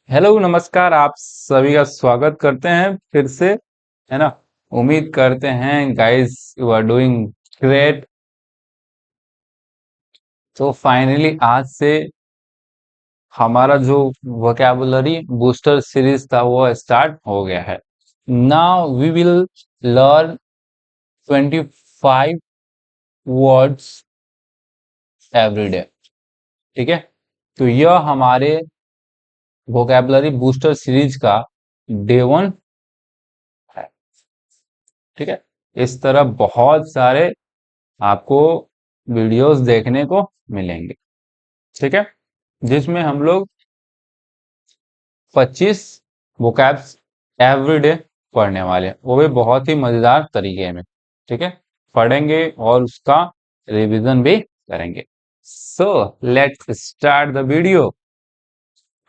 Hello नमस्कार, आप सभी का स्वागत करते हैं फिर से, है ना। उम्मीद करते हैं guys you are doing great. तो फाइनली आज से हमारा जो वोकैबुलरी बूस्टर सीरीज था वो स्टार्ट हो गया है। Now we will learn 25 words every day. ठीक है, तो यह हमारे वोकैबुलरी बूस्टर सीरीज का डे 1 है। ठीक है, इस तरह बहुत सारे आपको वीडियोस देखने को मिलेंगे। ठीक है, जिसमें हम लोग 25 वोकैब्स एवरीडे पढ़ने वाले हैं, वो भी बहुत ही मजेदार तरीके में। ठीक है, पढ़ेंगे और उसका रिवीजन भी करेंगे। So let's start the video.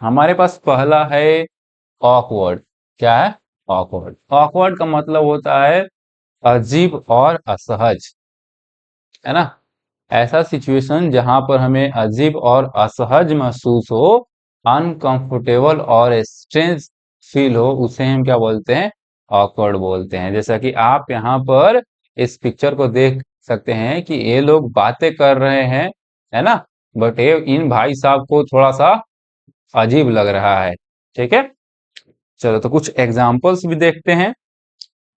हमारे पास पहला है ऑकवर्ड। क्या है? ऑकवर्ड। ऑकवर्ड का मतलब होता है अजीब और असहज, है ना। ऐसा सिचुएशन जहां पर हमें अजीब और असहज महसूस हो, अनकंफर्टेबल और स्ट्रेंज फील हो, उसे हम क्या बोलते हैं? ऑकवर्ड बोलते हैं। जैसा कि आप यहाँ पर इस पिक्चर को देख सकते हैं कि ये लोग बातें कर रहे हैं, है ना। बट ये इन भाई साहब को थोड़ा सा अजीब लग रहा है। ठीक है, चलो तो कुछ एग्जाम्पल्स भी देखते हैं।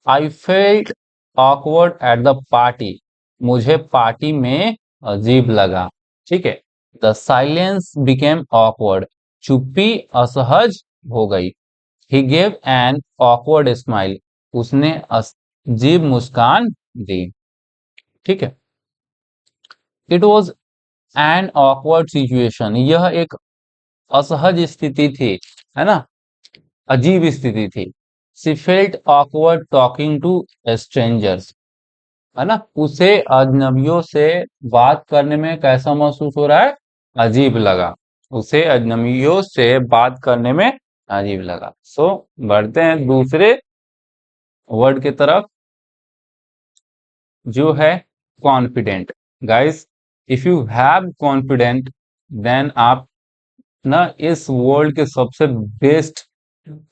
I felt awkward at the party. मुझे पार्टी में अजीब लगा। ठीक है, द साइलेंस बिकेम ऑकवर्ड। चुप्पी असहज हो गई। He gave an awkward smile. उसने अजीब मुस्कान दी। ठीक है, it was an awkward situation. यह एक असहज स्थिति थी, है ना, अजीब स्थिति थी। She felt awkward talking to strangers. है ना, उसे अजनबियों से बात करने में कैसा महसूस हो रहा है? अजीब लगा। उसे अजनबियों से बात करने में अजीब लगा। सो बढ़ते हैं दूसरे वर्ड की तरफ, जो है confident. Guys, if you have confident, then आप ना इस वर्ल्ड के सबसे बेस्ट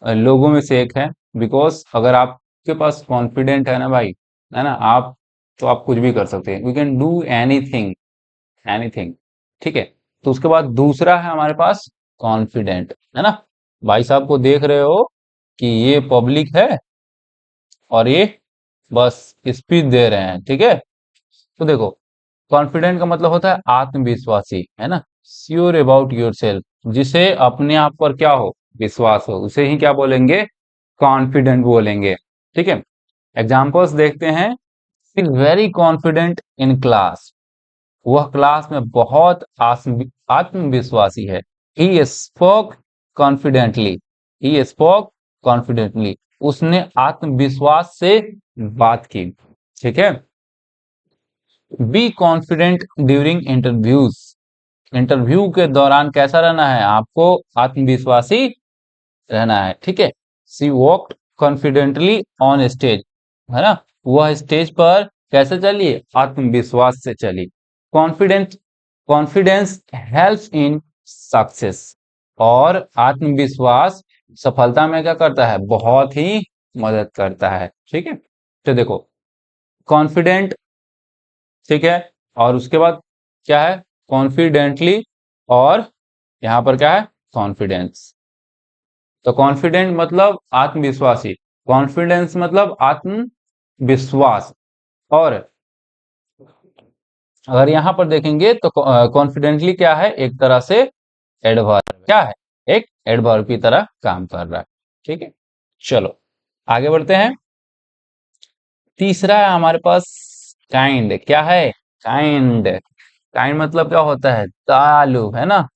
लोगों में से एक है। बिकॉज अगर आपके पास कॉन्फिडेंट है ना भाई, है ना, आप तो आप कुछ भी कर सकते हैं। We can do anything, anything. ठीक है, तो उसके बाद दूसरा है हमारे पास कॉन्फिडेंट, है ना। भाई साहब को देख रहे हो कि ये पब्लिक है और ये बस स्पीच दे रहे हैं। ठीक है, तो देखो, कॉन्फिडेंट का मतलब होता है आत्मविश्वासी, है ना, श्योर अबाउट योर सेल्फ। जिसे अपने आप पर क्या हो? विश्वास हो, उसे ही क्या बोलेंगे? कॉन्फिडेंट बोलेंगे। ठीक है, एग्जाम्पल्स देखते हैं। Is very confident in class. वह क्लास में बहुत आत्मविश्वासी है। He spoke confidently. He spoke confidently. उसने आत्मविश्वास से बात की। ठीक है, be confident during interviews. Interview के दौरान कैसा रहना है? आपको आत्मविश्वासी रहना है। ठीक है, सी वॉक्ड कॉन्फिडेंटली ऑन स्टेज। है ना, वह स्टेज पर कैसे चली? आत्मविश्वास से चली। Confident, confidence helps in success. और आत्मविश्वास सफलता में क्या करता है? बहुत ही मदद करता है। ठीक है, तो देखो, कॉन्फिडेंट, ठीक है, और उसके बाद क्या है? कॉन्फिडेंटली, और यहां पर क्या है? कॉन्फिडेंस। तो कॉन्फिडेंट मतलब आत्मविश्वासी, कॉन्फिडेंस मतलब आत्मविश्वास। और अगर यहां पर देखेंगे तो कॉन्फिडेंटली क्या है? एक तरह से एडवर्ब। क्या है? एक एडवर्ब की तरह काम कर रहा है। ठीक है, चलो आगे बढ़ते हैं। तीसरा है हमारे पास काइंड। क्या है? काइंड। काइंड मतलब क्या होता है? दयालु, है ना,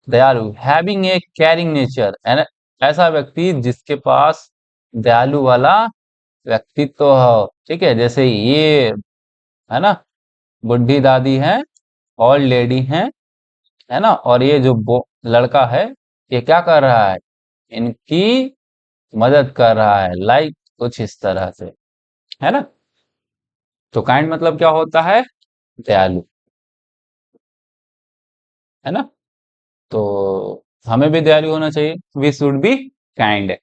दयालु। हैविंग ए केयरिंग नेचर, ऐसा व्यक्ति जिसके पास दयालु वाला व्यक्तित्व हो। ठीक है, जैसे ये, है ना, बुढ़ी दादी है, ओल्ड लेडी है ना, और ये जो लड़का है, ये क्या कर रहा है? इनकी मदद कर रहा है, लाइक कुछ इस तरह से, है ना। तो काइंड मतलब क्या होता है? दयालु, है ना। तो हमें भी दयालु होना चाहिए, वी शुड बी काइंड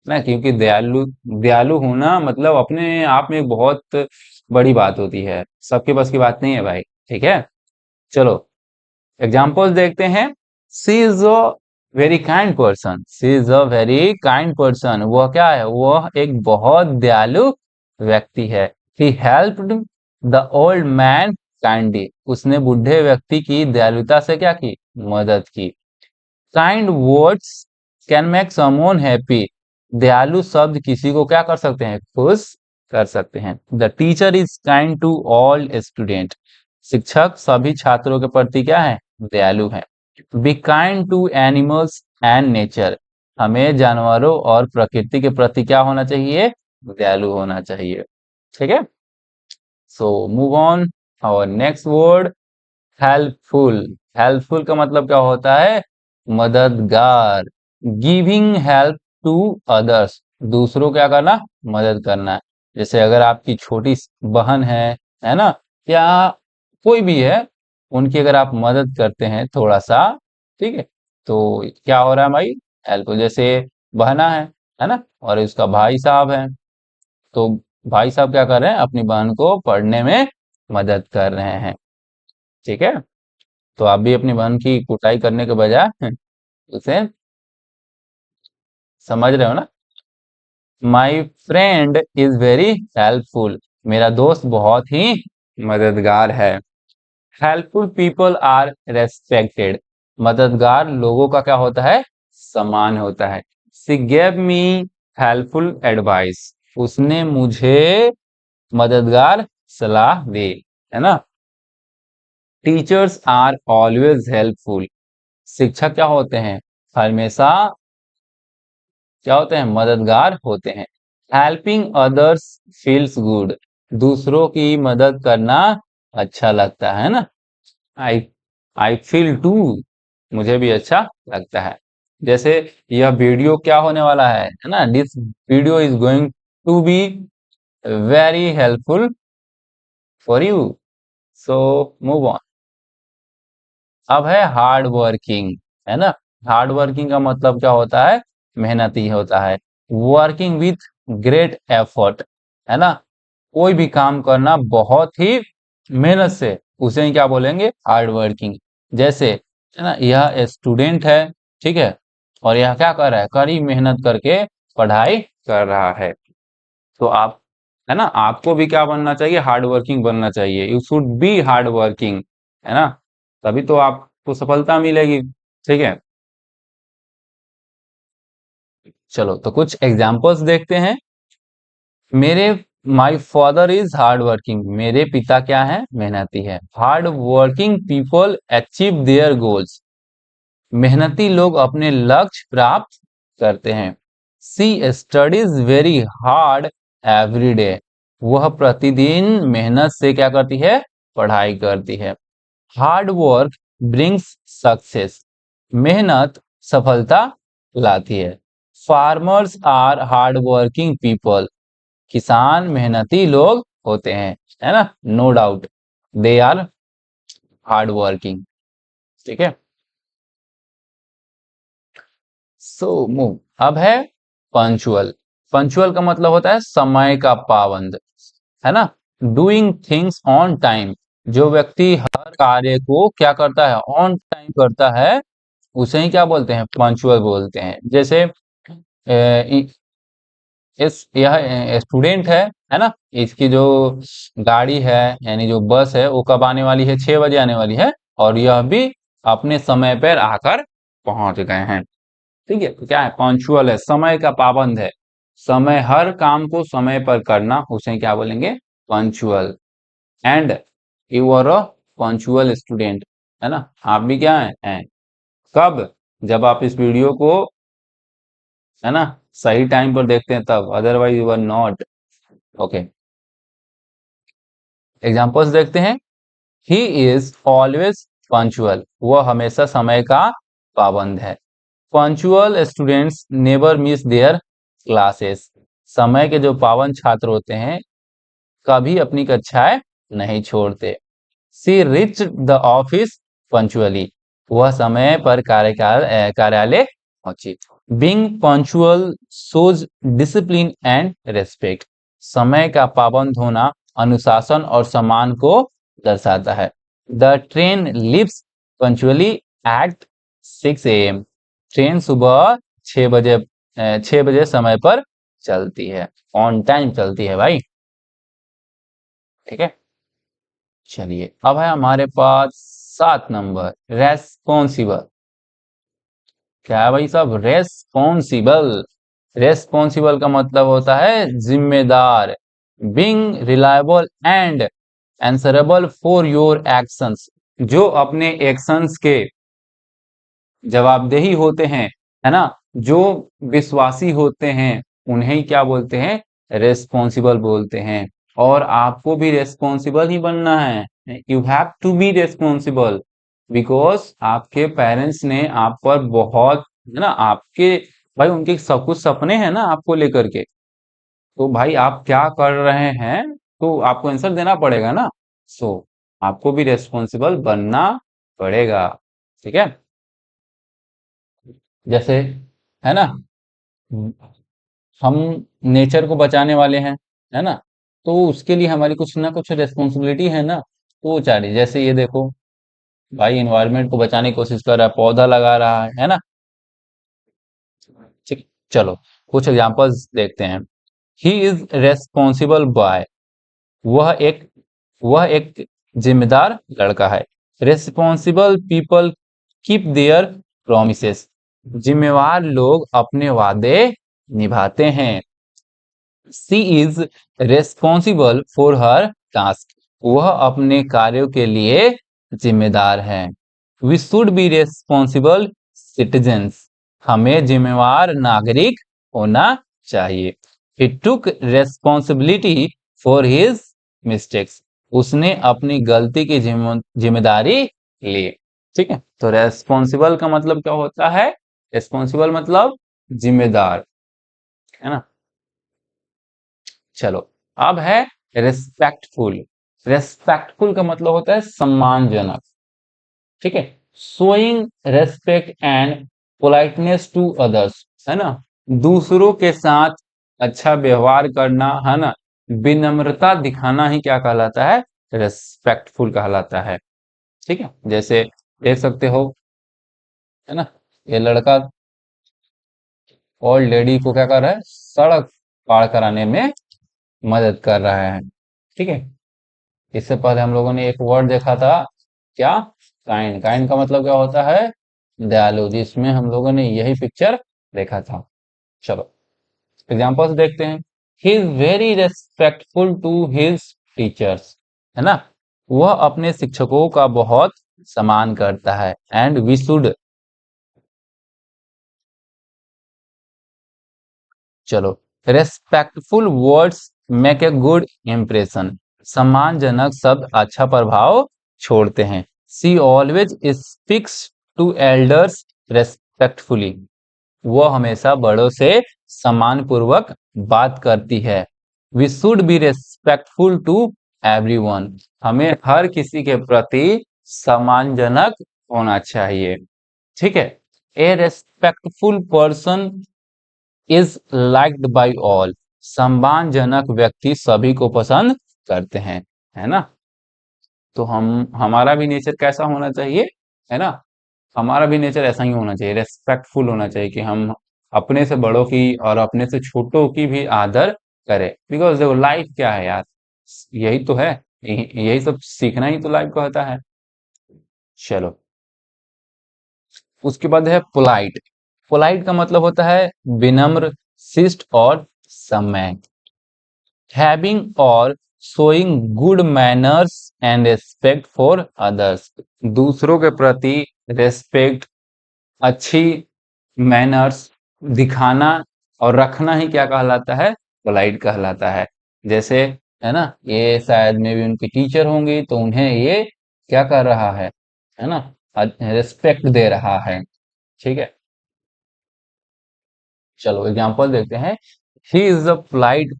ना, क्योंकि दयालु दयालु होना मतलब अपने आप में एक बहुत बड़ी बात होती है, सबके बस की बात नहीं है भाई। ठीक है, चलो एग्जाम्पल्स देखते हैं। She is a very kind person, she is a very kind person, वह क्या है, वह एक बहुत दयालु व्यक्ति है। He helped the old man kindly, उसने बूढ़े व्यक्ति की दयालुता से क्या की, मदद की। Kind words can make someone happy, दयालु शब्द किसी को क्या कर सकते हैं, खुश कर सकते हैं। The teacher is kind to all student, शिक्षक सभी छात्रों के प्रति क्या है, दयालु है। Be kind to animals and nature, हमें जानवरों और प्रकृति के प्रति क्या होना चाहिए, दयालु होना चाहिए। ठीक है, सो मूव ऑन और नेक्स्ट वर्ड हेल्पफुल। हेल्पफुल का मतलब क्या होता है, मददगार। गिविंग हेल्प टू अदर्स, दूसरों क्या करना, मदद करना। जैसे अगर आपकी छोटी बहन है ना, या कोई भी है, उनकी अगर आप मदद करते हैं थोड़ा सा, ठीक है, तो क्या हो रहा है भाई, हेल्प। जैसे बहना है ना, और उसका भाई साहब है, तो भाई साहब क्या कर रहे हैं, अपनी बहन को पढ़ने में मदद कर रहे हैं। ठीक है, तो आप भी अपनी बहन की कुटाई करने के बजाय उसे समझ रहे हो ना। My friend is very helpful, मेरा दोस्त बहुत ही मददगार है। हेल्पफुल पीपल आर रेस्पेक्टेड, मददगार लोगों का क्या होता है, सम्मान होता है। She gave me helpful advice, उसने मुझे मददगार सलाह दी, है ना। टीचर्स आर ऑलवेज हेल्पफुल, शिक्षक क्या होते हैं, हमेशा क्या होते हैं, मददगार होते हैं। हेल्पिंग अदर्स फील्स गुड, दूसरों की मदद करना अच्छा लगता है ना। आई आई फील टू, मुझे भी अच्छा लगता है। जैसे यह वीडियो क्या होने वाला है ना, this video is going to be very helpful for you, so move on. अब है हार्ड वर्किंग, है ना। हार्ड वर्किंग का मतलब क्या होता है, मेहनती होता है। वर्किंग विथ ग्रेट एफर्ट, है ना, कोई भी काम करना बहुत ही मेहनत से, उसे ही क्या बोलेंगे, हार्ड वर्किंग। जैसे है ना, यह स्टूडेंट है, ठीक है, और यह क्या कर रहा है, कड़ी मेहनत करके पढ़ाई कर रहा है। तो आप, है ना, आपको भी क्या बनना चाहिए, हार्ड वर्किंग बनना चाहिए। You should B hard working, है ना, तभी तो आपको सफलता मिलेगी। ठीक है, चलो तो कुछ एग्जांपल्स देखते हैं। मेरे my father is hard working, मेरे पिता क्या है, मेहनती है। Hard working people achieve their goals, मेहनती लोग अपने लक्ष्य प्राप्त करते हैं। She studies very hard every day, वह प्रतिदिन मेहनत से क्या करती है, पढ़ाई करती है। हार्ड वर्क ब्रिंग्स सक्सेस, मेहनत सफलता लाती है। Farmers are hard working people, किसान मेहनती लोग होते हैं, है ना, no doubt they are hard working. ठीक है, सो मूव। अब है पंचुअल। पंचुअल का मतलब होता है समय का पाबंद, है ना। डूइंग थिंग्स ऑन टाइम, जो व्यक्ति हर कार्य को क्या करता है, ऑन टाइम करता है, उसे ही क्या बोलते हैं, पंचुअल बोलते हैं। जैसे इस यह स्टूडेंट है ना, इसकी जो गाड़ी है, यानी जो बस है, वो कब आने वाली है, 6 बजे आने वाली है, और यह भी अपने समय पर आकर पहुंच गए हैं। ठीक है, तो क्या है, पंक्चुअल है, समय का पाबंद है, समय, हर काम को समय पर करना, उसे क्या बोलेंगे, punctual. And you are a punctual student, है ना, आप भी क्या हैं, कब, जब आप इस वीडियो को, है ना, सही टाइम पर देखते हैं तब, otherwise you are not. Okay, examples देखते हैं। ही इज ऑलवेज पंक्चुअल, वह हमेशा समय का पाबंद है। Punctual students never miss there classes, समय के जो पाबंद छात्र होते हैं, कभी अपनी कक्षाएं नहीं छोड़ते। सी रिच द ऑफिस पंक्चुअली, वह समय पर कार्यालय पहुंचे। Being punctual shows discipline and respect. समय का पाबंद होना अनुशासन और सम्मान को दर्शाता है। The train leaves punctually at 6 AM। Train सुबह 6 बजे समय पर चलती है, ऑन टाइम चलती है भाई। ठीक है, चलिए अब है हमारे पास 7 नंबर, रेस्पॉन्सिबल। क्या है भाई साहब? रेस्पॉन्सिबल। रेस्पॉन्सिबल का मतलब होता है जिम्मेदार। Being reliable and answerable for your actions. जो अपने एक्शंस के जवाबदेही होते हैं, है ना, जो विश्वासी होते हैं, उन्हें क्या बोलते हैं? रेस्पॉन्सिबल बोलते हैं। और आपको भी रेस्पॉन्सिबल ही बनना है। You have to be responsible because आपके पेरेंट्स ने आप पर बहुत, है ना, आपके भाई उनके सब कुछ सपने हैं ना आपको लेकर के। तो भाई आप क्या कर रहे हैं, तो आपको आंसर देना पड़ेगा ना। सो आपको भी रेस्पॉन्सिबल बनना पड़ेगा। ठीक है, जैसे, है ना, हम नेचर को बचाने वाले हैं, है ना, तो उसके लिए हमारी कुछ ना कुछ रेस्पॉन्सिबिलिटी है ना। तो वो चाह रही, जैसे ये देखो भाई, एनवायरनमेंट को बचाने की कोशिश कर रहा है, पौधा लगा रहा है ना। ठीक, चलो कुछ एग्जांपल्स देखते हैं। He is responsible boy. वह एक वह एक जिम्मेदार लड़का है। Responsible people keep their promises. जिम्मेवार लोग अपने वादे निभाते हैं। सी इज रेस्पॉन्सिबल फॉर हर टास्क। वह अपने कार्यों के लिए जिम्मेदार है। We should be responsible citizens. हमें जिम्मेवार नागरिक होना चाहिए। He took responsibility for his mistakes. उसने अपनी गलती की जिम्मेदारी ली। ठीक है, तो रेस्पॉन्सिबल का मतलब क्या होता है? रेस्पॉन्सिबल मतलब जिम्मेदार, है ना। चलो अब है रिस्पेक्टफुल। रिस्पेक्टफुल का मतलब होता है सम्मानजनक। ठीक है, showing respect and politeness to others, है ना, दूसरों के साथ अच्छा व्यवहार करना, है ना, विनम्रता दिखाना ही क्या कहलाता है? रिस्पेक्टफुल कहलाता है। ठीक है, जैसे देख सकते हो, है ना, ये लड़का ओल्ड लेडी को क्या कर रहा है? सड़क पार कराने में मदद कर रहा है। ठीक है, इससे पहले हम लोगों ने एक वर्ड देखा था, क्या? काइंड। काइंड का मतलब क्या होता है? दयालु, जिसमें हम लोगों ने यही पिक्चर देखा था। चलो एग्जांपल्स देखते हैं। He is very respectful to his teachers, है ना, वह अपने शिक्षकों का बहुत सम्मान करता है। एंड वी शुड, चलो, respectful words make a good impression. सम्मानजनक शब्द अच्छा प्रभाव छोड़ते हैं। She always speaks to elders respectfully. वो हमेशा बड़ों से सम्मान पूर्वक बात करती है। We should be respectful to everyone. हमें हर किसी के प्रति सम्मानजनक होना चाहिए। ठीक है, a respectful person is liked by all. सम्मानजनक व्यक्ति सभी को पसंद करते हैं, है ना। तो हमारा भी नेचर कैसा होना चाहिए, है ना, हमारा भी नेचर ऐसा ही होना चाहिए, रेस्पेक्टफुल होना चाहिए, कि हम अपने से बड़ों की और अपने से छोटों की भी आदर करें। बिकॉज देखो लाइफ क्या है यार, यही तो है, यही सब सीखना ही तो लाइफ का होता है। चलो उसके बाद है पोलाइट। पोलाइट का मतलब होता है विनम्र, शिष्ट और सम्य। हैविंग और showing good manners and respect for others. दूसरों के प्रति रेस्पेक्ट, अच्छी मैनर्स दिखाना और रखना ही क्या कहलाता है? पोलाइट कहलाता है। जैसे, है ना, ये शायद में भी उनके टीचर होंगे, तो उन्हें ये क्या कर रहा है ना, रिस्पेक्ट दे रहा है। ठीक है, चलो एग्जांपल देखते हैं। He is a polite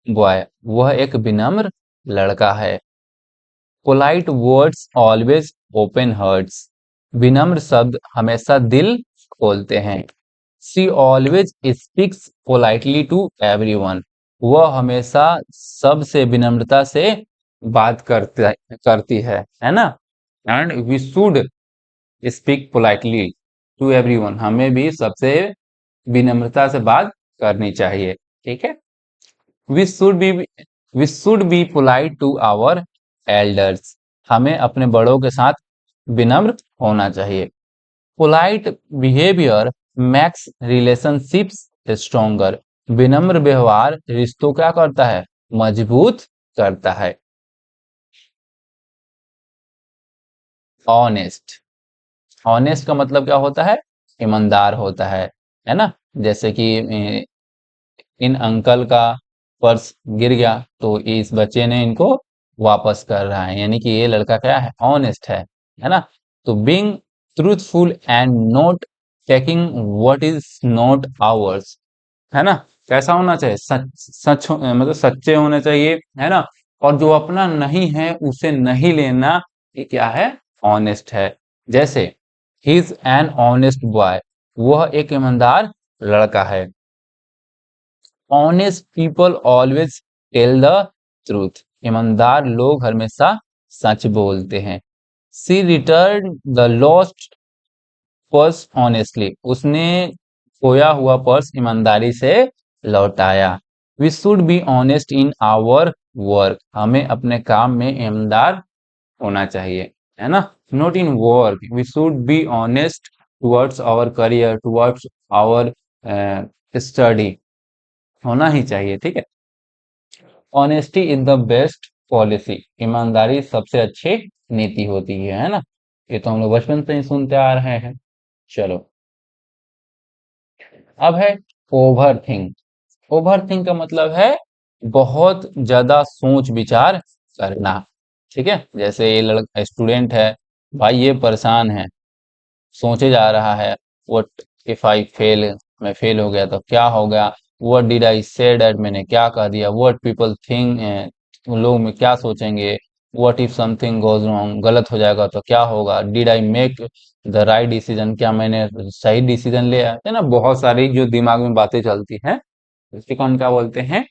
boy. वह एक विनम्र लड़का है। Polite words always open hearts. विनम्र शब्द हमेशा दिल खोलते हैं। She always speaks politely to everyone. वह हमेशा सबसे विनम्रता से बात करती है ना। And we should speak politely to everyone. हमें भी सबसे विनम्रता से बात करनी चाहिए, ठीक है। We should be polite to our elders. हमें अपने बड़ों के साथ विनम्र होना चाहिए। Polite behaviour makes relationships stronger. विनम्र व्यवहार रिश्तों क्या करता है, मजबूत करता है। ऑनेस्ट, ऑनेस्ट का मतलब क्या होता है, ईमानदार होता है ना। जैसे कि इन अंकल का पर्स गिर गया तो इस बच्चे ने इनको वापस कर रहा है, यानी कि ये लड़का क्या है, ऑनेस्ट है ना। तो being truthful and not taking what is not hours, है ना। कैसा होना चाहिए, मतलब सच्चे होने चाहिए, है ना। और जो अपना नहीं है उसे नहीं लेना, ये क्या है, ऑनेस्ट है। जैसे he is an honest boy, वह एक ईमानदार लड़का है। Honest people always tell the truth. ईमानदार लोग हमेशा सच बोलते हैं। She return the lost purse honestly. उसने खोया हुआ पर्स ईमानदारी से लौटाया। We should be honest in our work. हमें अपने काम में ईमानदार होना चाहिए, है ना। Not in work, we should be honest towards our career, towards our study, होना ही चाहिए, ठीक है। Honesty is the best policy. ईमानदारी सबसे अच्छी नीति होती है ना। ये तो हम लोग बचपन से ही सुनते आ रहे हैं। चलो, अब है ओवर थिंक। ओवर थिंक का मतलब है बहुत ज्यादा सोच विचार करना, ठीक है। जैसे ये लड़का स्टूडेंट है, भाई ये परेशान है, सोचे जा रहा है, व्हाट इफ आई फेल, मैं फेल हो गया तो क्या होगा, what did I say that, मैंने क्या कह दिया, व्हाट पीपल थिंक, लोग में क्या सोचेंगे, what if something goes wrong, गलत हो जाएगा तो क्या होगा, did I make the right decision, क्या मैंने सही डिसीजन लिया है ना। बहुत सारी जो दिमाग में बातें चलती हैं, उसी को हम क्या बोलते हैं,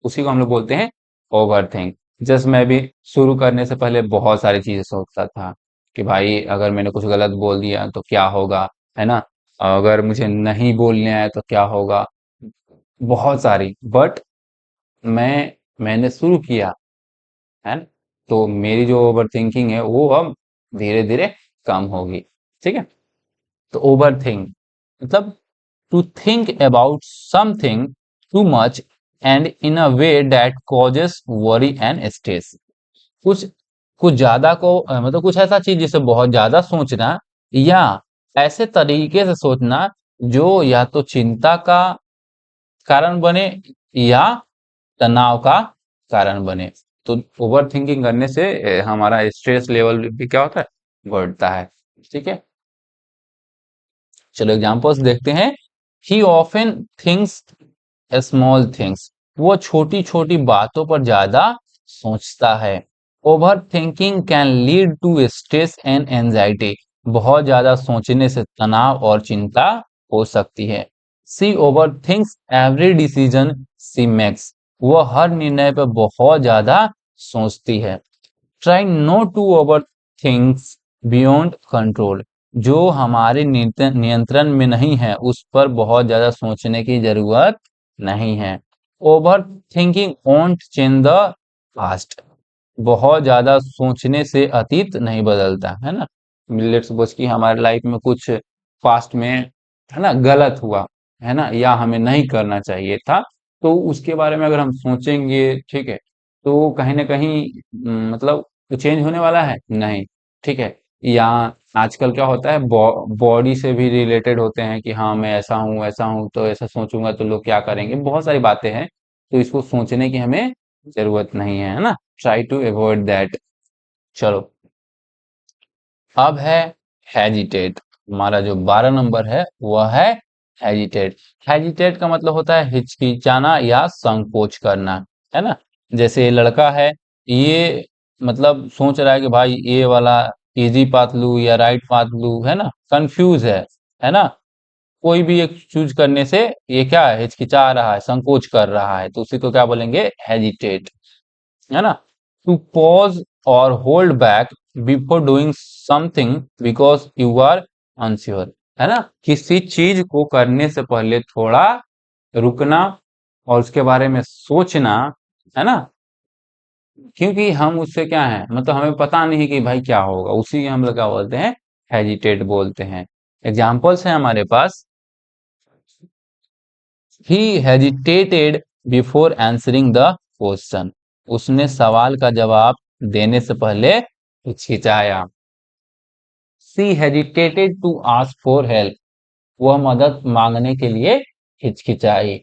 उसी को हम लोग बोलते हैं ओवर थिंक। जस्ट मैं भी शुरू करने से पहले बहुत सारी चीजें सोचता था कि भाई अगर मैंने कुछ गलत बोल दिया तो क्या होगा, है ना। अगर मुझे नहीं बोलने आया तो क्या होगा, बहुत सारी। बट मैंने शुरू किया, है ना। तो मेरी जो ओवर थिंकिंग है वो अब धीरे धीरे कम होगी, ठीक है। तो ओवर थिंक मतलब to think about something too much and in a way that causes worry and stress. कुछ कुछ ज्यादा को मतलब कुछ ऐसा चीज जिसे बहुत ज्यादा सोचना, या ऐसे तरीके से सोचना जो या तो चिंता का कारण बने या तनाव का कारण बने। तो ओवर थिंकिंग करने से हमारा स्ट्रेस लेवल भी क्या होता है, बढ़ता है, ठीक है। चलो एग्जांपल्स देखते हैं। He often thinks small things. वो छोटी छोटी बातों पर ज्यादा सोचता है। Over thinking can lead to stress and anxiety. बहुत ज्यादा सोचने से तनाव और चिंता हो सकती है। She overthinks every decision she makes. वो हर निर्णय पर बहुत ज्यादा सोचती है। Try not to over things beyond control. जो हमारे नियंत्रण में नहीं है उस पर बहुत ज्यादा सोचने की जरूरत नहीं है। Over thinking won't change the past. बहुत ज्यादा सोचने से अतीत नहीं बदलता, है ना। लेट्स सपोज कि हमारे लाइफ में कुछ पास्ट में, है ना, गलत हुआ, है ना, या हमें नहीं करना चाहिए था, तो उसके बारे में अगर हम सोचेंगे, ठीक है, तो कहीं ना कहीं मतलब चेंज होने वाला है नहीं, ठीक है। या आजकल क्या होता है, बॉडी से भी रिलेटेड होते हैं कि हाँ मैं ऐसा हूँ तो ऐसा सोचूंगा तो लोग क्या करेंगे, बहुत सारी बातें हैं। तो इसको सोचने की हमें जरूरत नहीं है ना। Try to avoid that. चलो, अब है हेजिटेट। हमारा जो 12 नंबर है वह है हेजिटेट। हेजिटेट का मतलब होता है हिचकिचाना या संकोच करना, है ना। जैसे ये लड़का है, ये मतलब सोच रहा है कि भाई ये वाला इजी पाथ लूं या राइट पाथ लूं, है ना, कंफ्यूज है ना, कोई भी एक चूज करने से ये क्या है, हिचकिचा रहा है, संकोच कर रहा है, तो उसी को क्या बोलेंगे, हेजिटेट, है ना। टू पॉज और hold back before doing something because you are unsure, है ना, किसी चीज को करने से पहले थोड़ा रुकना और उसके बारे में सोचना, है ना, क्योंकि हम उससे क्या है, मतलब हमें पता नहीं कि भाई क्या होगा, उसी के हम लोग क्या बोलते हैं, हेजिटेट बोलते हैं। एग्जाम्पल्स हैं हमारे पास, he hesitated before answering the question, उसने सवाल का जवाब देने से पहले हिचकिचाया। She hesitated to ask for help, वह मदद मांगने के लिए हिचकिचाई।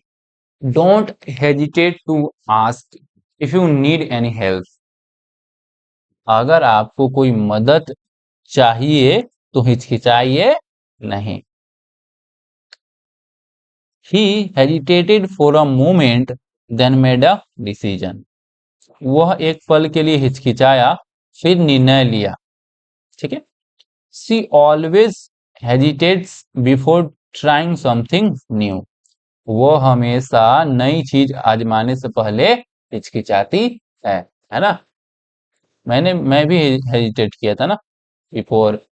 Don't hesitate to ask if you need any help, अगर आपको कोई मदद चाहिए तो हिचकिचाइए नहीं। He hesitated for a moment, then made a decision. वह एक पल के लिए हिचकिचाया, फिर निर्णय लिया। ठीक है। She always hesitates before trying something new. वो हमेशा नई चीज आजमाने से पहले हिचकिचाती है ना। मैं भी हेजिटेट किया था ना बिफोर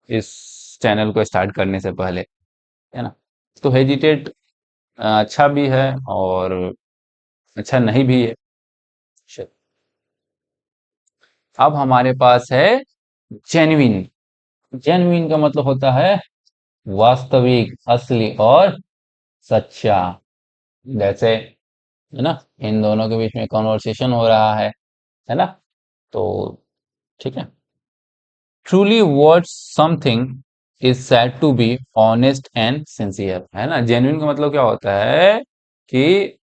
इस चैनल को स्टार्ट करने से पहले, है ना। तो हेजिटेट अच्छा भी है और अच्छा नहीं भी है। चलो, अब हमारे पास है जेन्युइन। जेन्युइन का मतलब होता है वास्तविक, असली और सच्चा। जैसे, है ना, इन दोनों के बीच में कॉन्वर्सेशन हो रहा है ना, तो ठीक है। Truly worth something is said to be honest and sincere, है ना। जेन्युइन का मतलब क्या होता है कि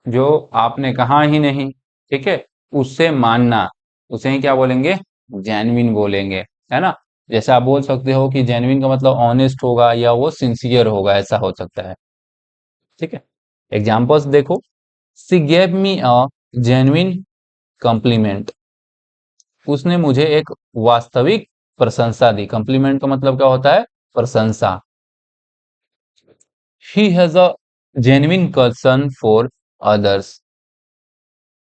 जो आपने कहा ही नहीं, ठीक है, उससे मानना, उसे ही क्या बोलेंगे, जेन्युइन बोलेंगे, है ना। जैसे आप बोल सकते हो कि जेन्युइन का मतलब ऑनेस्ट होगा या वो सिंसियर होगा, ऐसा हो सकता है। ठीक है। एग्जाम्पल्स देखो, she gave me a genuine compliment, उसने मुझे एक वास्तविक प्रशंसा दी। कॉम्प्लीमेंट का मतलब क्या होता है, प्रशंसा। He has a genuine concern for others,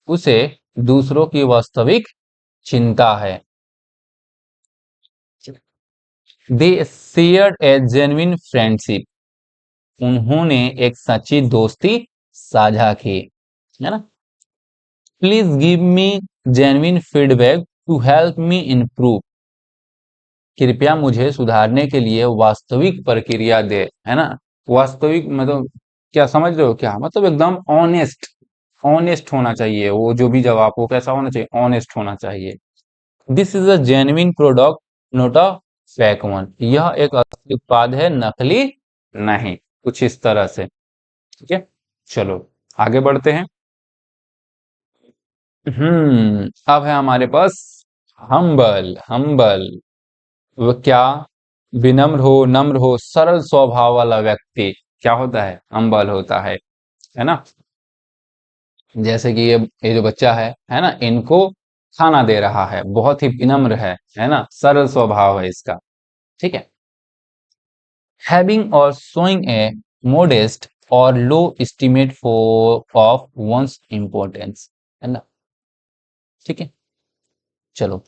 उसे दूसरों की वास्तविक चिंता है। They shared a genuine friendship, उन्होंने एक सच्ची दोस्ती साझा की, है ना। Please give me genuine feedback to help me improve, कृपया मुझे सुधारने के लिए वास्तविक प्रक्रिया दे, है ना। वास्तविक मतलब क्या समझ रहे हो, क्या मतलब एकदम ऑनेस्ट, ऑनेस्ट होना चाहिए, वो जो भी जवाब हो कैसा होना चाहिए, ऑनेस्ट होना चाहिए। This is a genuine product not a fake one, यह एक असली उत्पाद है, नकली नहीं, कुछ इस तरह से। ठीक है, चलो आगे बढ़ते हैं। अब है हमारे पास हम्बल। हम्बल वो क्या, विनम्र हो, नम्र हो, सरल स्वभाव वाला व्यक्ति क्या होता है, हम्बल होता है ना। जैसे कि ये जो बच्चा है ना, इनको खाना दे रहा है, बहुत ही विनम्र है ना, सरल स्वभाव है इसका। ठीक है। हैविंग और शोइंग ए मोडेस्ट और low estimate for of one's importance, है ना। ठीक है, चलो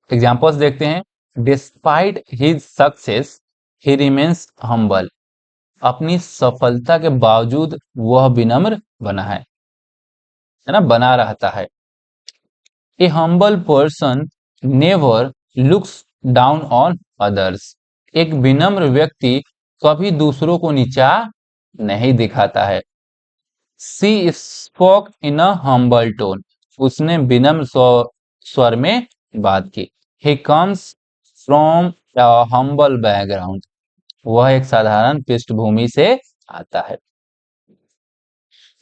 एग्जांपल्स देखते हैं। Despite his success he remains humble, अपनी सफलता के बावजूद वह विनम्र बना है ना, बना रहता है। A humble person never looks down on others, एक विनम्र व्यक्ति कभी दूसरों को नीचा नहीं दिखाता है। She spoke in a humble tone, उसने विनम्र स्वर में बात की। He comes from a humble background, वह एक साधारण पृष्ठभूमि से आता है।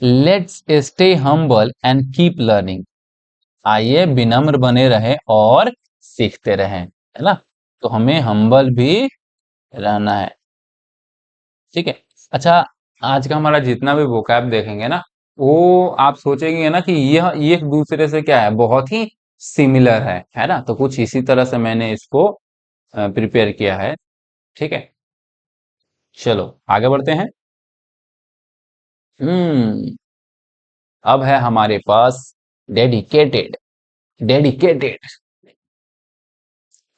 Let's stay humble and keep learning, आइए विनम्र बने रहें और सीखते रहें, है ना। तो हमें हम्बल भी रहना है। ठीक है। अच्छा, आज का हमारा जितना भी वोकैब देखेंगे ना, वो आप सोचेंगे ना कि यह एक दूसरे से क्या है, बहुत ही सिमिलर है ना। तो कुछ इसी तरह से मैंने इसको प्रिपेयर किया है। ठीक है, चलो आगे बढ़ते हैं। हम्म अब है हमारे पास डेडिकेटेड। डेडिकेटेड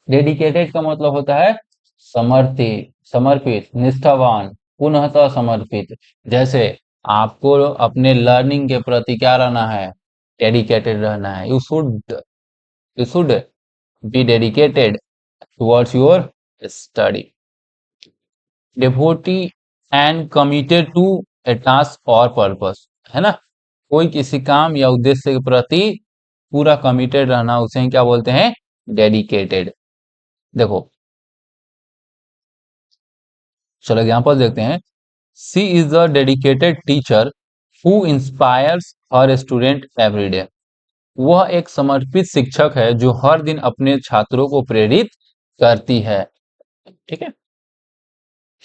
डेडिकेटेड का मतलब होता है समर्पित, समर्पित, निष्ठावान, पुनःतः समर्पित। जैसे आपको अपने लर्निंग के प्रति क्या रहना है, डेडिकेटेड रहना है। You should be dedicated towards your study. Devoted and committed to a task और पर्पस, है ना। कोई किसी काम या उद्देश्य के प्रति पूरा कमिटेड रहना, उसे क्या बोलते हैं, डेडिकेटेड। देखो, चलो एग्जांपल देखते हैं। She is a dedicated teacher who inspires her student every day. वह एक समर्पित शिक्षक है जो हर दिन अपने छात्रों को प्रेरित करती है। ठीक है।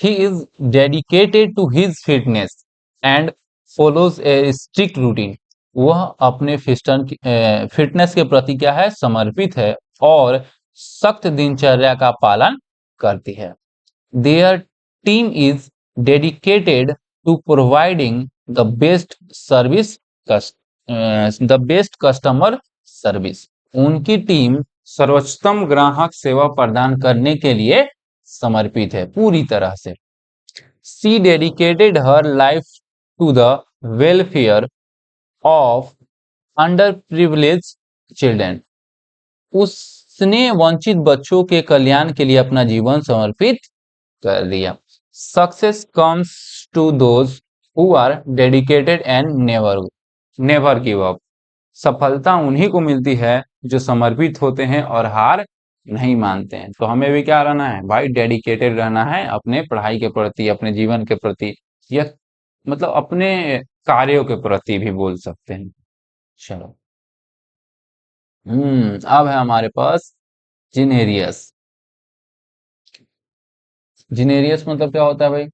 He is dedicated to his fitness and follows a strict routine. वह अपने फिटनेस के प्रति क्या है, समर्पित है और सख्त दिनचर्या का पालन करती है। Their team is dedicated to providing the best service, the best customer service. उनकी टीम सर्वोत्तम ग्राहक सेवा प्रदान करने के लिए समर्पित है पूरी तरह से। She dedicated her life to the welfare of underprivileged children. उसने वंचित बच्चों के कल्याण के लिए अपना जीवन समर्पित कर दिया। Success comes to those who are dedicated and never give up. सफलता उन्हीं को मिलती है जो समर्पित होते हैं और हार नहीं मानते हैं। तो हमें भी क्या रहना है भाई, डेडिकेटेड रहना है अपने पढ़ाई के प्रति, अपने जीवन के प्रति, या मतलब अपने कार्यों के प्रति भी बोल सकते हैं। चलो, अब है हमारे पास जिनेरियस। जिनेरियस मतलब क्या होता है भाई,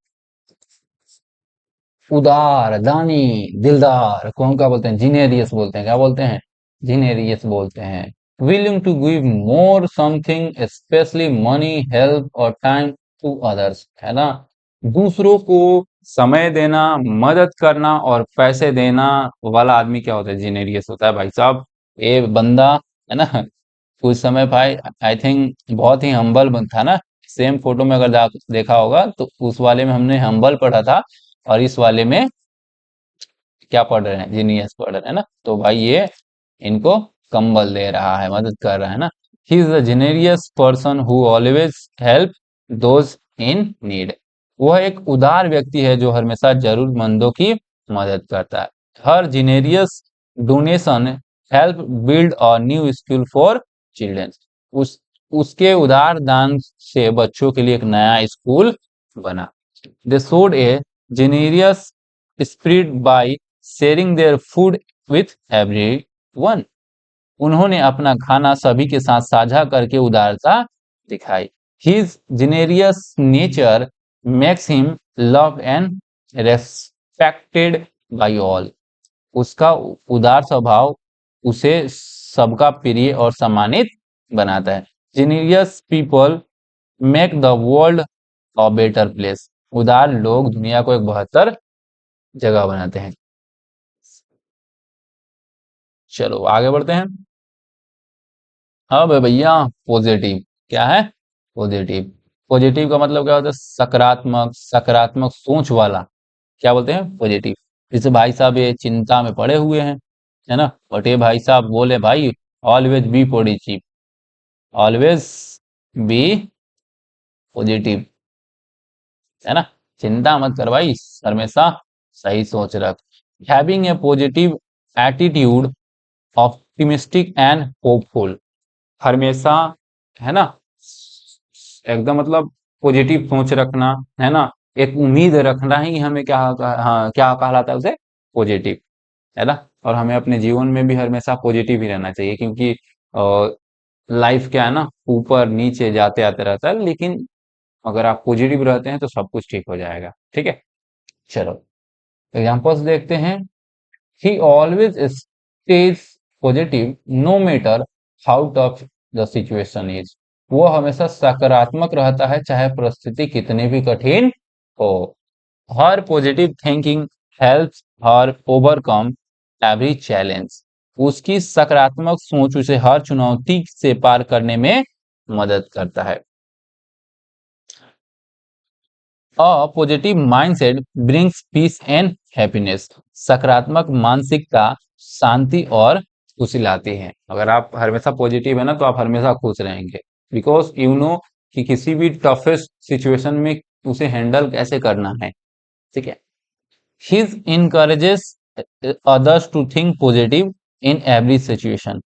उदार, दानी, दिलदार को हम क्या बोलते हैं, जिनेरियस बोलते हैं। क्या बोलते हैं, जिनेरियस बोलते हैं। Willing to give more something specially money, help और टाइम टू अदर्स, है ना। दूसरों को समय देना, मदद करना और पैसे देना वाला आदमी क्या होता है, जिनेरियस होता है भाई साहब। ये बंदा, है ना, उस समय भाई आई थिंक बहुत ही हम्बल था ना। सेम फोटो में अगर देखा होगा तो उस वाले में हमने हम्बल पढ़ा था और इस वाले में क्या पढ़ रहे हैं, जीनियस पढ़ रहे हैं ना। तो भाई ये इनको कंबल दे रहा है, मदद कर रहा है ना। He is a generous person who always help those in need. वह एक उदार व्यक्ति है जो हमेशा जरूरतमंदों की मदद करता है। Her generous donation help build a new school for children. उस उसके उदार दान से बच्चों के लिए एक नया स्कूल बना। They showed a generous spirit by sharing their food with everyone. उन्होंने अपना खाना सभी के साथ साझा करके उदारता दिखाई। His generous nature makes him love and respected by all. उसका उदार स्वभाव उसे सबका प्रिय और सम्मानित बनाता है। Generous people make the world a better place. उदार लोग दुनिया को एक बेहतर जगह बनाते हैं। चलो आगे बढ़ते हैं। अब है भैया पॉजिटिव। क्या है, पॉजिटिव। पॉजिटिव का मतलब क्या होता है, सकारात्मक, सकारात्मक सोच वाला, क्या बोलते हैं, पॉजिटिव। जैसे भाई साहब ये चिंता में पड़े हुए हैं, है ना, बट ये भाई साहब बोले भाई always be positive, always be positive, है ना। चिंता मत कर भाई, हमेशा सही सोच रख। Having a positive attitude, optimistic and hopeful. हमेशा, है ना, एकदम मतलब पॉजिटिव सोच रखना, है ना, एक उम्मीद रखना ही हमें क्या, हाँ क्या कहलाता है उसे, पॉजिटिव, है ना। और हमें अपने जीवन में भी हमेशा पॉजिटिव ही रहना चाहिए, क्योंकि लाइफ क्या है ना, ऊपर नीचे जाते आते रहता है, लेकिन अगर आप पॉजिटिव रहते हैं तो सब कुछ ठीक हो जाएगा। ठीक है, चलो एग्जांपल्स देखते हैं। He always stays positive no matter how tough the situation is. वो हमेशा सकारात्मक रहता है चाहे परिस्थिति कितनी भी कठिन हो। Her positive thinking helps her overcome every challenge. उसकी सकारात्मक सोच उसे हर चुनौती से पार करने में मदद करता है। A positive mindset brings peace and happiness. सकारात्मक मानसिकता शांति और खुशी लाती है। अगर आप हमेशा पॉजिटिव है ना तो आप हमेशा खुश रहेंगे, बिकॉज यू नो कि किसी भी टफेस्ट सिचुएशन में उसे हैंडल कैसे करना है। ठीक है। He encourages others to think positive in every situation.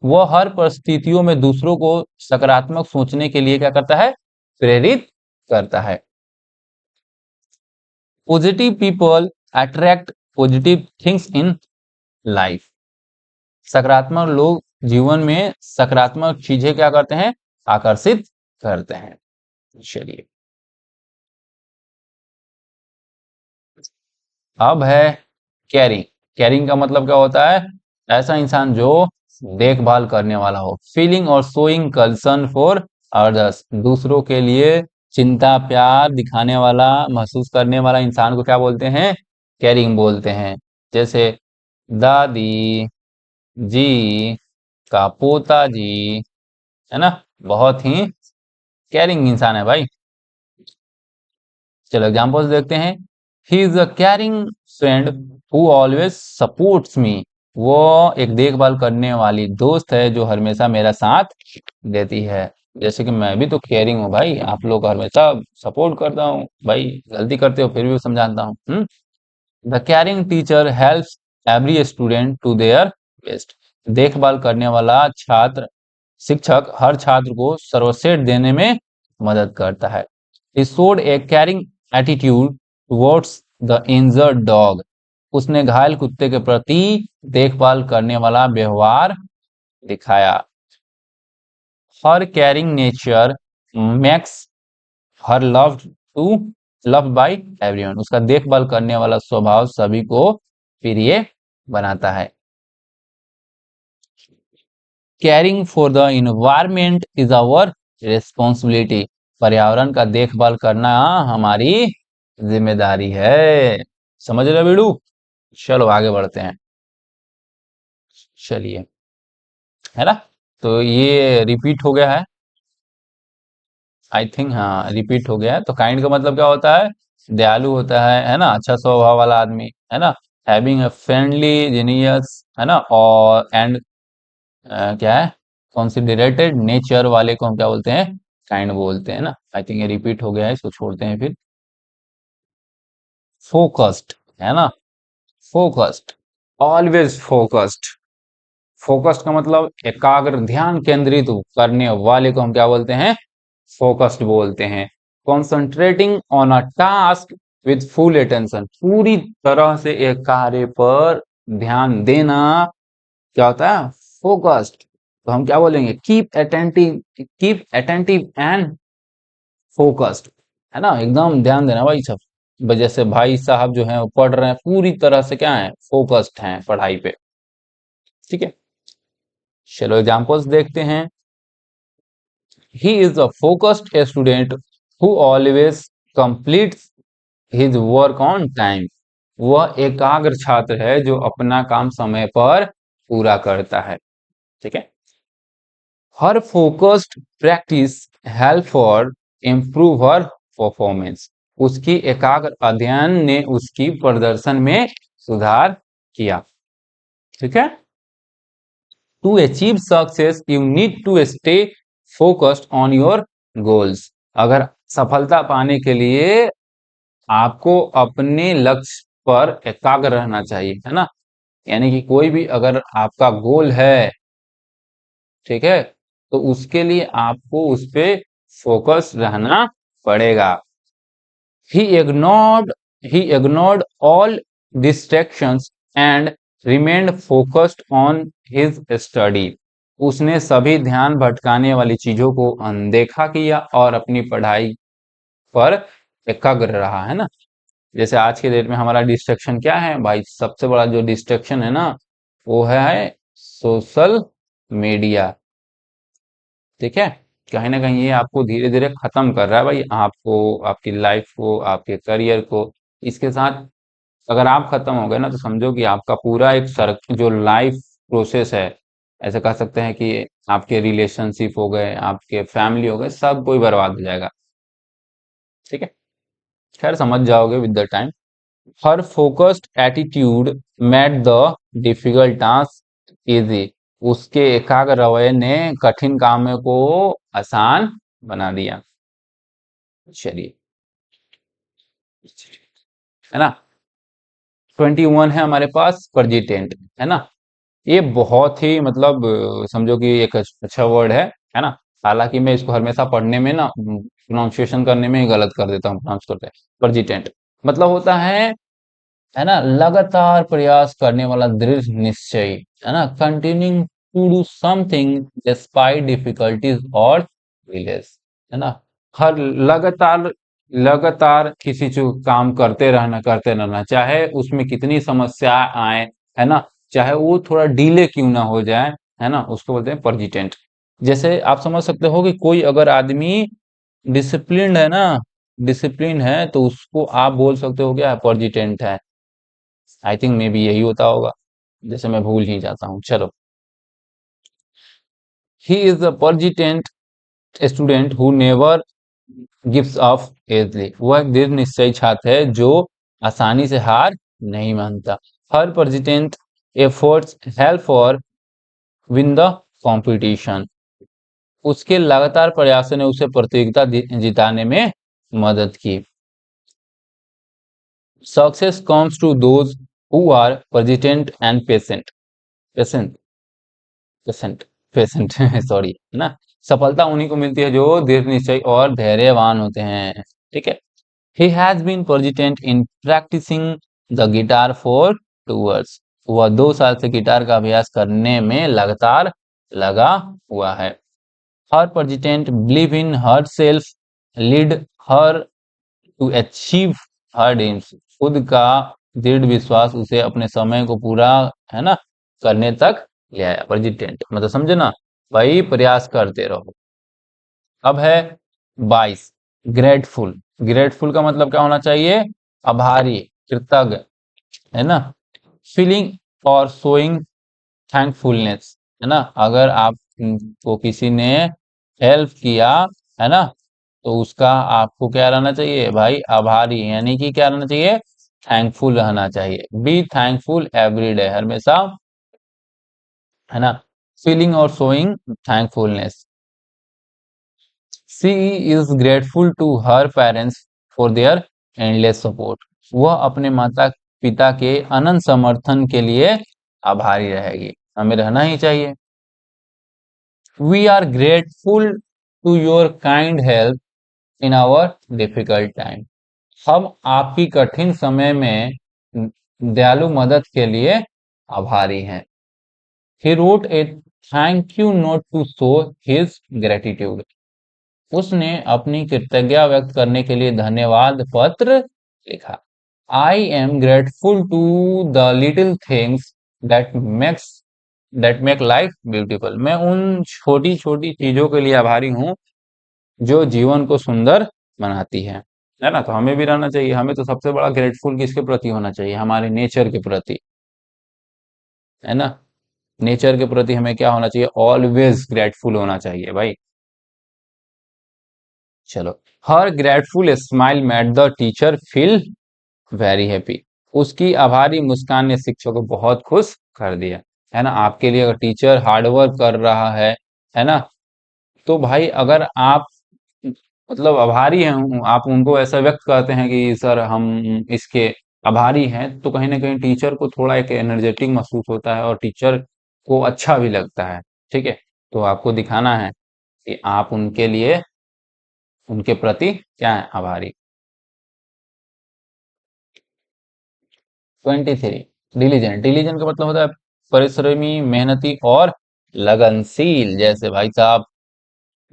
वह हर परिस्थितियों में दूसरों को सकारात्मक सोचने के लिए क्या करता है, प्रेरित करता है। Positive people attract positive things in life. सकारात्मक लोग जीवन में सकारात्मक चीजें क्या करते हैं, आकर्षित करते हैं। चलिए अब है केयरिंग। केयरिंग का मतलब क्या होता है, ऐसा इंसान जो देखभाल करने वाला हो। फीलिंग और शोइंग कंसर्न फॉर अदर्स। दूसरों के लिए चिंता प्यार दिखाने वाला, महसूस करने वाला इंसान को क्या बोलते हैं, केयरिंग बोलते हैं। जैसे दादी जी का पोता जी, है ना, बहुत ही केयरिंग इंसान है भाई। चलो एग्जांपल्स देखते हैं। He is a caring friend who always supports me. वो एक देखभाल करने वाली दोस्त है जो हमेशा मेरा साथ देती है। जैसे कि मैं भी तो केयरिंग हूँ भाई, आप लोग का हमेशा सपोर्ट करता हूँ भाई, गलती करते हो फिर भी समझाता हूँ। The caring teacher helps every student to their best. देखभाल करने वाला छात्र शिक्षक हर छात्र को सर्वश्रेष्ठ देने में मदद करता है। He showed a caring attitude towards the injured dog. उसने घायल कुत्ते के प्रति देखभाल करने वाला व्यवहार दिखाया। Her caring nature makes her loved by everyone. उसका देखभाल करने वाला स्वभाव सभी को प्रिय बनाता है। Caring for the environment is our responsibility. पर्यावरण का देखभाल करना हमारी जिम्मेदारी है। समझ रहे हो बेड़ू? चलो आगे बढ़ते हैं। चलिए, है ना, तो ये रिपीट हो गया है आई थिंक। हाँ रिपीट हो गया है। तो काइंड का मतलब क्या होता है, दयालु होता है ना, अच्छा स्वभाव वाला आदमी, है ना। हैविंग अ फ्रेंडली जीनियस, है ना, और एंड क्या है, कंसिडरेटेड नेचर वाले को हम क्या बोलते हैं, काइंड बोलते हैं ना। आई थिंक ये रिपीट हो गया है, इसको छोड़ते हैं फिर। फोकस्ड, है ना, फोकस्ड, ऑलवेज फोकस्ड। फोकस्ड का मतलब एकाग्र ध्यान केंद्रित करने वाले को हम क्या बोलते हैं, फोकस्ड बोलते हैं। Concentrating on a task with full attention. पूरी तरह से एक कार्य पर ध्यान देना क्या होता है, फोकस्ड। तो हम क्या बोलेंगे, कीप अटेंटिव एंड फोकस्ड, है ना, एकदम ध्यान देना भाई सब। जैसे भाई साहब जो हैं वो पढ़ रहे हैं, पूरी तरह से क्या है, फोकस्ड हैं पढ़ाई पे। ठीक है, चलो एग्जांपल्स देखते हैं। He is a focused student who always completes his work on time. वह एकाग्र छात्र है जो अपना काम समय पर पूरा करता है। ठीक है। Her focused practice help for improve her performance. उसकी एकाग्र अध्ययन ने उसकी प्रदर्शन में सुधार किया। ठीक है। To achieve success you need to stay focused on your goals. अगर सफलता पाने के लिए आपको अपने लक्ष्य पर एकाग्र रहना चाहिए, है ना। यानी कि कोई भी अगर आपका गोल है, ठीक है, तो उसके लिए आपको उस पे फोकस रहना पड़ेगा। he ignored he ignored all distractions and remained focused on his study. उसने सभी ध्यान भटकाने वाली चीजों को अनदेखा किया और अपनी पढ़ाई पर एकाग्र रहा, है ना। जैसे आज के डेट में हमारा डिस्ट्रैक्शन क्या है भाई, सबसे बड़ा जो डिस्ट्रैक्शन है ना वो है सोशल मीडिया। ठीक है, कहीं ना कहीं ये आपको धीरे धीरे खत्म कर रहा है भाई, आपको, आपकी लाइफ को, आपके करियर को। इसके साथ अगर आप खत्म हो गए ना, तो समझो कि आपका पूरा एक सर जो लाइफ प्रोसेस है, ऐसे कह सकते हैं कि आपके रिलेशनशिप हो गए, आपके फैमिली हो गए, सब कोई बर्बाद हो जाएगा। ठीक है, खैर समझ जाओगे with the time. Her focused attitude made the difficult task easy. उसके एकाग्र रवैये ने कठिन कामों को आसान बना दिया। चलिए, है ना। 21 है हमारे पास परजिटेंट, है ना। ये बहुत ही मतलब समझो कि एक अच्छा वर्ड है ना। हालांकि मैं इसको हमेशा पढ़ने में ना, प्रोनाउंसिएशन करने में ही गलत कर देता हूँ, प्रोनाउंस करते हैं। परजिटेंट मतलब होता है ना, लगातार प्रयास करने वाला दृढ़ निश्चय, है ना, continuing to do something despite difficulties और डिलेस, है ना। हर लगातार लगातार किसी चीज काम करते रहना, चाहे उसमें कितनी समस्या आए, है ना, चाहे वो थोड़ा डिले क्यों ना हो जाए, है ना, उसको बोलते हैं परजिटेंट। जैसे आप समझ सकते हो कि कोई अगर आदमी डिसिप्लिन्ड है ना, डिसिप्लिन है, तो उसको आप बोल सकते हो क्या, परजिटेंट है। आई थिंक मे बी यही होता होगा, जैसे मैं भूल ही जाता हूँ। चलो, he is a persistent student who never gives up easily। वह एक दृढ़ निश्चयी छात्र है जो आसानी से हार नहीं मानता। Her persistent efforts help for win the competition. उसके लगातार प्रयासों ने उसे प्रतियोगिता जिताने में मदद की। Success comes to those who are persistent and patient. Patient patient patient sorry, है ना। सफलता उन्हीं को मिलती है जो दृढ़ निश्चय और धैर्यवान होते हैं। ठीक है। He has been persistent in practicing the guitar for 2 years। वह 2 साल से गिटार का अभ्यास करने में लगातार लगा हुआ है। Her persistent believe in herself, lead her to achieve her dreams. खुद का दृढ़ विश्वास उसे अपने समय को पूरा, है ना, करने तक ले आया। परजिटेंट मतलब समझे ना भाई, प्रयास करते रहो। अब है 22, ग्रेटफुल। ग्रेटफुल का मतलब क्या होना चाहिए, आभारी, कृतज्ञ, है ना। फीलिंग और शोइंग थैंकफुलनेस, है ना। अगर आपको किसी ने हेल्प किया, है ना, तो उसका आपको क्या रहना चाहिए भाई, आभारी, यानी कि क्या रहना चाहिए, थैंकफुल रहना चाहिए। बी थैंकफुल एवरी डे, हमेशा, है ना। फीलिंग और showing thankfulness. She is grateful to her parents for their endless support. वह अपने माता पिता के अनंत समर्थन के लिए आभारी रहेगी। हमें रहना ही चाहिए। We are grateful to your kind help in our difficult time. हम आपकी कठिन समय में दयालु मदद के लिए आभारी हैं। He wrote a thank you note to show his gratitude। उसने अपनी कृतज्ञता व्यक्त करने के लिए धन्यवाद पत्र लिखा। I am grateful to the little things that makes that make life beautiful। मैं उन छोटी छोटी चीजों के लिए आभारी हूँ जो जीवन को सुंदर बनाती है ना। तो हमें भी रहना चाहिए। हमें तो सबसे बड़ा ग्रेटफुल किसके प्रति होना चाहिए, हमारे नेचर के प्रति, है ना। नेचर के प्रति हमें क्या होना चाहिए, ऑलवेज ग्रेटफुल होना चाहिए भाई। चलो, her grateful smile made the teacher feel very happy. उसकी आभारी मुस्कान ने शिक्षक को बहुत खुश कर दिया, है ना। आपके लिए अगर टीचर हार्डवर्क कर रहा है ना, तो भाई अगर आप मतलब आभारी हैं, आप उनको ऐसा व्यक्त करते हैं कि सर हम इसके आभारी हैं, तो कहीं ना कहीं टीचर को थोड़ा एक एनर्जेटिक महसूस होता है और टीचर को अच्छा भी लगता है। ठीक है, तो आपको दिखाना है कि आप उनके लिए, उनके प्रति क्या है, आभारी। 23, डिलीजेंट। डिलीजेंट का मतलब होता है परिश्रमी, मेहनती और लगनशील। जैसे भाई साहब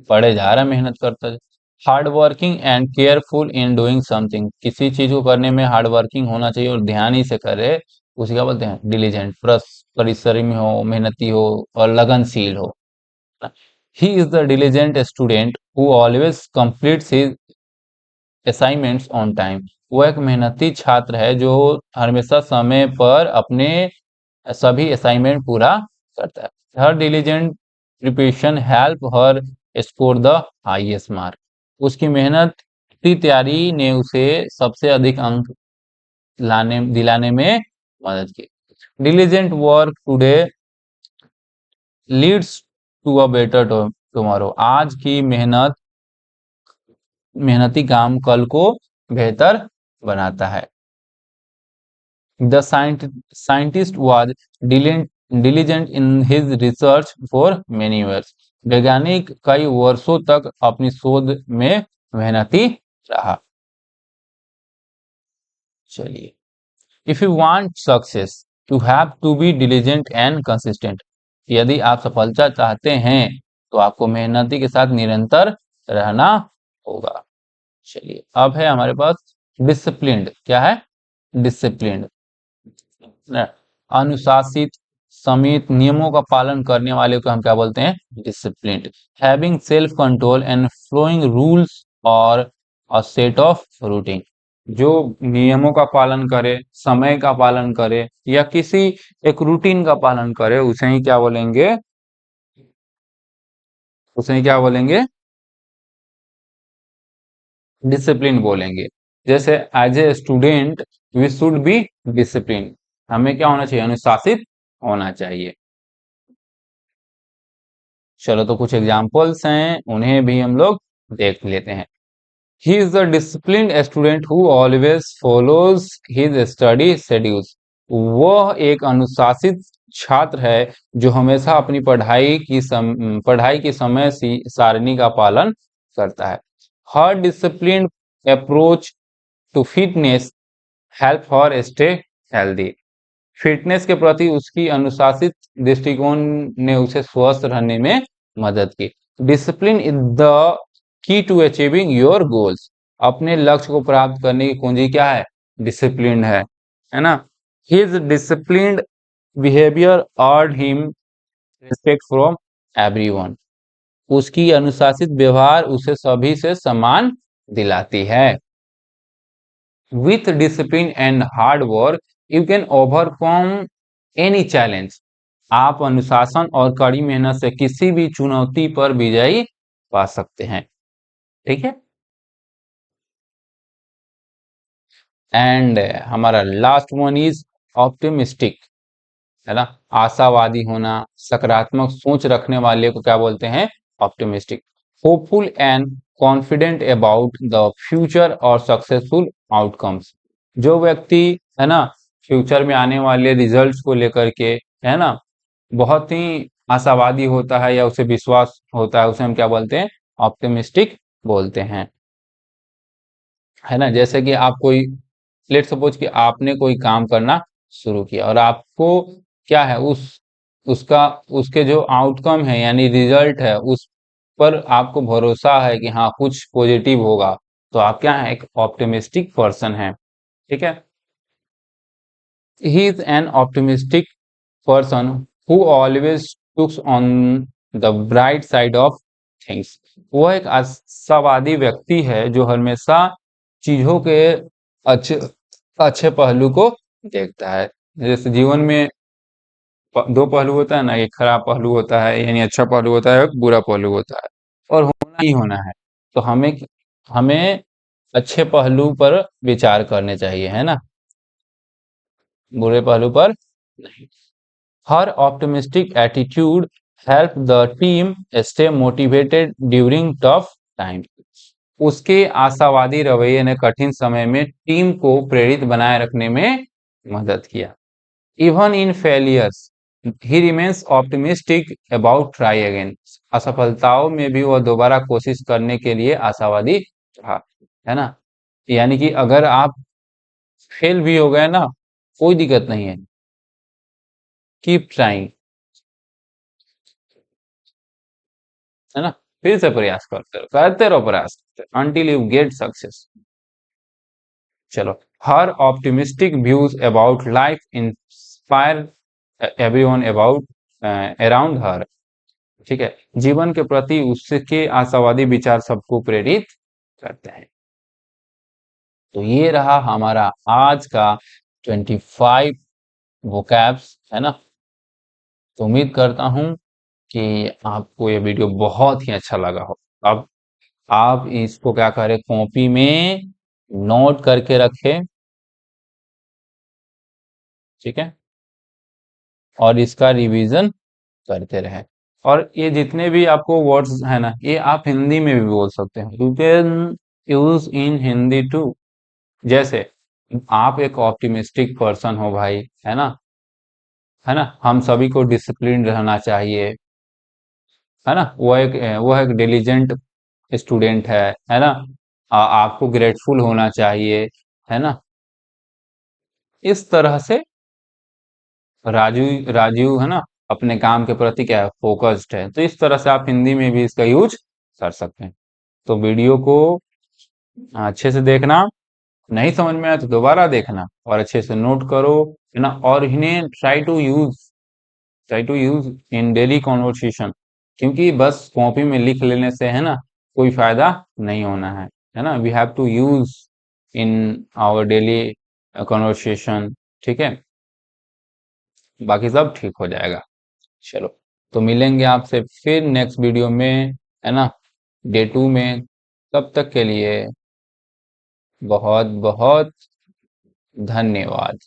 पढ़े जा रहा है, मेहनत करता है। Hard working and careful in doing something. किसी चीज को करने में हार्ड वर्किंग होना चाहिए और ध्यान ही से करे, उसी का बोलते हैं डिलीजेंट। परिश्रमी हो, मेहनती हो और लगनशील हो। He is the diligent student who always completes his assignments on time. वो एक मेहनती छात्र है जो हमेशा समय पर अपने सभी असाइनमेंट पूरा करता है। Her diligent preparation help her score the highest mark. उसकी मेहनत की तैयारी ने उसे सबसे अधिक अंक दिलाने में मदद की। Diligent work today leads to a better tomorrow. आज की मेहनती काम कल को बेहतर बनाता है। The scientist was diligent in his research for many years. वैज्ञानिक कई वर्षों तक अपनी शोध में मेहनती रहा। चलिए, if you want success you have to be diligent and consistent. यदि आप सफलता चाहते हैं तो आपको मेहनती के साथ निरंतर रहना होगा। चलिए, अब है हमारे पास डिसिप्लिन्ड। क्या है? डिसिप्लिन्ड, अनुशासित, समित, नियमों का पालन करने वाले को हम क्या बोलते हैं? Disciplined. Having self control and following rules और अ सेट ऑफ रूटीन। जो नियमों का पालन करे, समय का पालन करे या किसी एक रूटीन का पालन करे, उसे ही क्या बोलेंगे? उसे ही क्या बोलेंगे? डिसिप्लिन बोलेंगे। जैसे as a student we should be discipline. हमें क्या होना चाहिए? अनुशासित होना चाहिए। चलो, तो कुछ एग्जाम्पल्स हैं, उन्हें भी हम लोग देख लेते हैं। He is the disciplined student who always follows his study schedules. वह एक अनुशासित छात्र है जो हमेशा अपनी पढ़ाई की समय सारणी का पालन करता है। Her disciplined approach to fitness help her stay healthy. Fitness के प्रति उसकी अनुशासित दृष्टिकोण ने उसे स्वस्थ रहने में मदद की। Discipline is the key to achieving your goals. अपने लक्ष्य को प्राप्त करने की कुंजी क्या है? डिसिप्लिन है ना? His disciplined behaviour earn him respect from everyone. उसकी अनुशासित व्यवहार उसे सभी से सम्मान दिलाती है। With discipline and hard work, you can overcome any challenge. आप अनुशासन और कड़ी मेहनत से किसी भी चुनौती पर विजयी पा सकते हैं। ठीक है। एंड हमारा लास्ट वन इज ऑप्टिमिस्टिक, है ना? आशावादी होना, सकारात्मक सोच रखने वाले को क्या बोलते हैं? Optimistic. Hopeful and confident about the future और सक्सेसफुल आउटकम्स। जो व्यक्ति, है ना, फ्यूचर में आने वाले रिजल्ट्स को लेकर के, है ना, बहुत ही आशावादी होता है या उसे विश्वास होता है, उसे हम क्या बोलते हैं? ऑप्टिमिस्टिक बोलते हैं, है ना? जैसे कि आप कोई, लेट सपोज कि आपने कोई काम करना शुरू किया और आपको क्या है, उसका उसके जो आउटकम है यानी रिजल्ट है उस पर आपको भरोसा है कि हाँ कुछ पॉजिटिव होगा, तो आप क्या है? एक ऑप्टिमिस्टिक पर्सन है। ठीक है। He is N optimistic person who always looks on the bright side of things. वह एक आशावादी व्यक्ति है जो हमेशा चीजों के अच्छे अच्छे पहलू को देखता है। जैसे जीवन में दो पहलू होता है ना, एक खराब पहलू होता है यानी अच्छा पहलू होता है, एक बुरा पहलू होता है, और होना ही होना है। तो हमें हमें अच्छे पहलू पर विचार करने चाहिए, है ना, बुरे पहलू पर नहीं। Her optimistic attitude help the team stay motivated during tough time. उसके आशावादी रवैये ने कठिन समय में टीम को प्रेरित बनाए रखने में मदद किया। Even in failures he remains optimistic about try again. असफलताओं में भी वह दोबारा कोशिश करने के लिए आशावादी रहा, है ना? यानी कि अगर आप फेल भी हो गए ना, कोई दिक्कत नहीं है, कीप ट्राइंग, है ना? फिर से प्रयास करते रहो प्रयास until you get success। चलो, her optimistic views about life inspire everyone about around her। ठीक है, जीवन के प्रति उसके आशावादी विचार सबको प्रेरित करते हैं। तो ये रहा हमारा आज का 25 वोकैब्स, है ना। तो उम्मीद करता हूं कि आपको ये वीडियो बहुत ही अच्छा लगा हो। अब आप इसको क्या करें, कॉपी में नोट करके रखें, ठीक है, और इसका रिवीजन करते रहें। और ये जितने भी आपको वर्ड्स है ना, ये आप हिंदी में भी बोल सकते हैं, you can use in Hindi too. जैसे आप एक ऑप्टिमिस्टिक पर्सन हो भाई, है ना, हम सभी को डिसिप्लिन रहना चाहिए, है ना, वो एक डिलीजेंट स्टूडेंट है ना, आपको ग्रेटफुल होना चाहिए, है ना। इस तरह से राजू राजीव, है ना, अपने काम के प्रति क्या है, फोकस्ड है। तो इस तरह से आप हिंदी में भी इसका यूज कर सकते हैं। तो वीडियो को अच्छे से देखना, नहीं समझ में आया तो दोबारा देखना और अच्छे से नोट करो, है ना, और इन्हें try to use in daily conversation. क्योंकि बस कॉपी में लिख लेने से, है ना, कोई फायदा नहीं होना है ना। We have to use in our daily conversation, ठीक है। बाकी सब ठीक हो जाएगा। चलो, तो मिलेंगे आपसे फिर नेक्स्ट वीडियो में, है ना, डे 2 में। तब तक के लिए बहुत बहुत धन्यवाद।